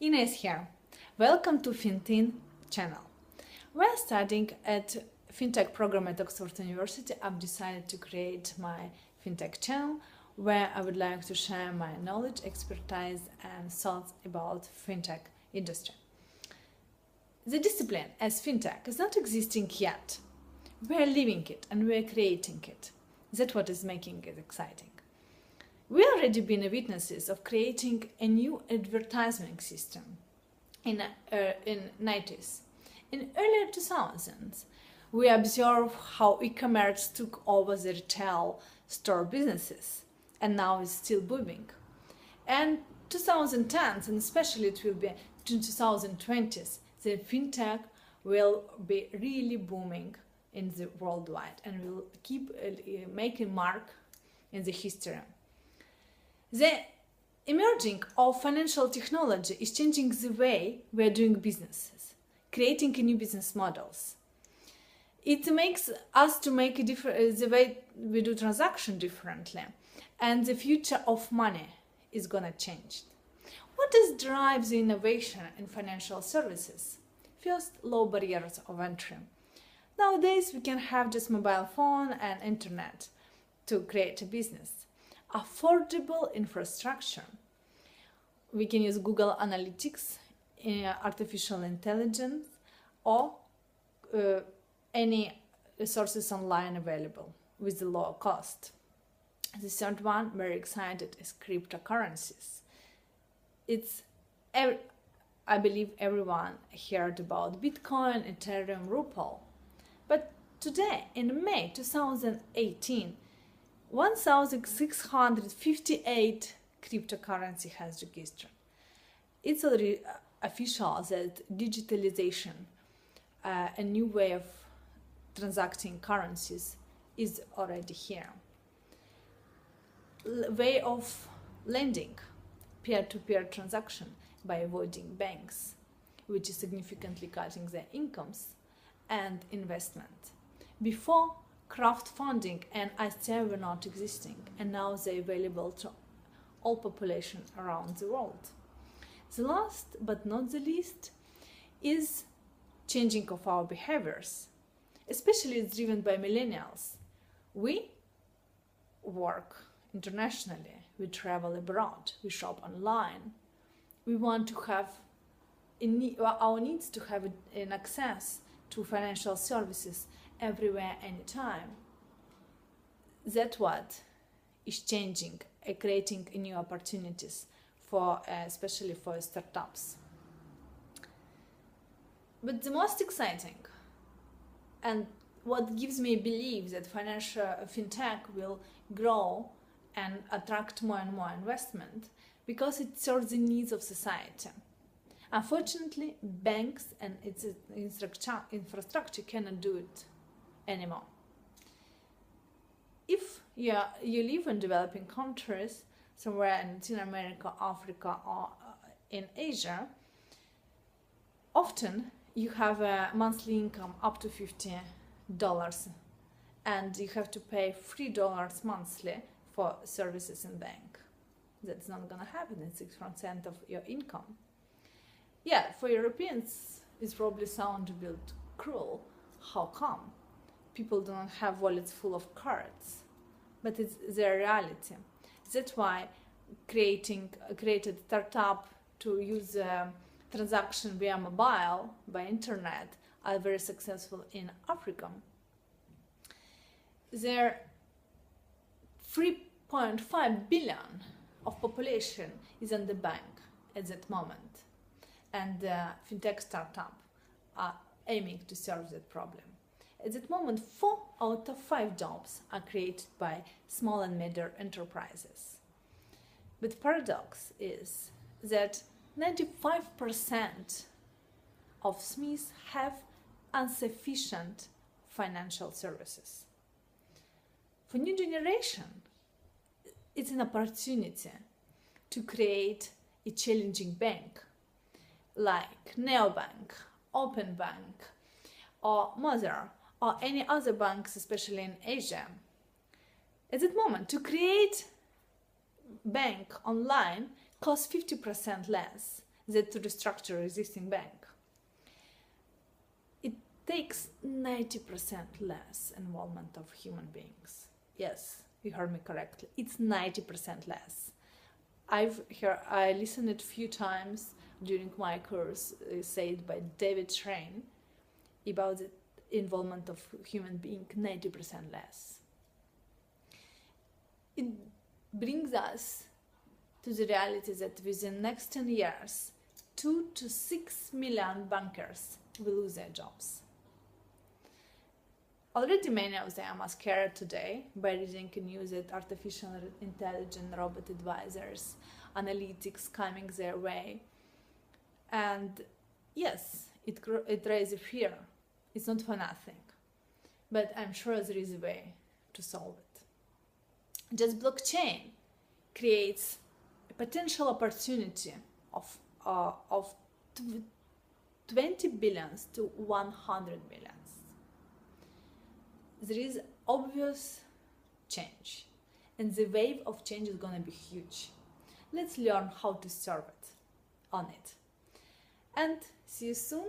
Ines here. Welcome to Fintech channel. While studying at Fintech program at Oxford University, I've decided to create my Fintech channel where I would like to share my knowledge, expertise and thoughts about Fintech industry. The discipline as Fintech is not existing yet. We're living it and we're creating it. That's what is making it exciting. We already been witnesses of creating a new advertising system in 90s. In earlier 2000s, we observed how e-commerce took over the retail store businesses, and now it's still booming. And 2010s, and especially it will be in 2020s, the fintech will be really booming in the worldwide and will keep making mark in the history. The emerging of financial technology is changing the way we are doing businesses, creating new business models. It makes us to make the way we do transaction differently, and the future of money is gonna change. What drives the innovation in financial services? First, low barriers of entry. Nowadays, we can have just mobile phone and internet to create a business. Affordable infrastructure. We can use Google Analytics, artificial intelligence, or any resources online available with the low cost. The third one, very excited, is cryptocurrencies. I believe everyone heard about Bitcoin, Ethereum, Ripple. But today, in May 2018, 1,658 cryptocurrency has registered. It's already official that digitalization, a new way of transacting currencies, is already here. Way of lending, peer-to-peer transaction by avoiding banks, which is significantly cutting their incomes, and investment. Before, crowdfunding and ICO were not existing, and now they're available to all population around the world. The last but not the least is changing of our behaviors, especially it's driven by millennials. We work internationally, we travel abroad, we shop online. We want to have our needs to have an access to financial services everywhere, anytime. That's what is changing, creating new opportunities for, especially for startups. But the most exciting, and what gives me belief that financial fintech will grow and attract more and more investment, because it serves the needs of society. Unfortunately, banks and its infrastructure cannot do it anymore. If you live in developing countries, somewhere in Latin America, Africa, or in Asia, often you have a monthly income up to $50, and you have to pay $3 monthly for services in bank. That's not gonna happen. It's 6% of your income. Yeah, for Europeans, it's probably sound a bit cruel. How come? People don't have wallets full of cards, but it's their reality. That's why created startup to use transaction via mobile, by internet, are very successful in Africa. There 3.5 billion of population is in the bank at that moment, and fintech startup are aiming to solve that problem. At that moment, 4 out of 5 jobs are created by small and medium enterprises. But the paradox is that 95% of SMEs have insufficient financial services. For new generation, it's an opportunity to create a challenging bank like Neobank, Open Bank, or Mother, or any other banks, especially in Asia. At that moment, to create bank online costs 50% less that to restructure existing bank. It takes 90% less involvement of human beings. Yes, you heard me correctly. It's 90% less. I listened it a few times during my course, said by David Schrein, about the involvement of human being 90% less. It brings us to the reality that within the next 10 years, 2 to 6 million bankers will lose their jobs. Already many of them are scared today by reading news that artificial intelligence, robot advisors, analytics coming their way. And yes, it raises fear. It's not for nothing. But I'm sure there is a way to solve it. Just blockchain creates a potential opportunity of 20 billions to 100 billions. There is obvious change, and the wave of change is going to be huge. Let's learn how to serve it on it. And see you soon.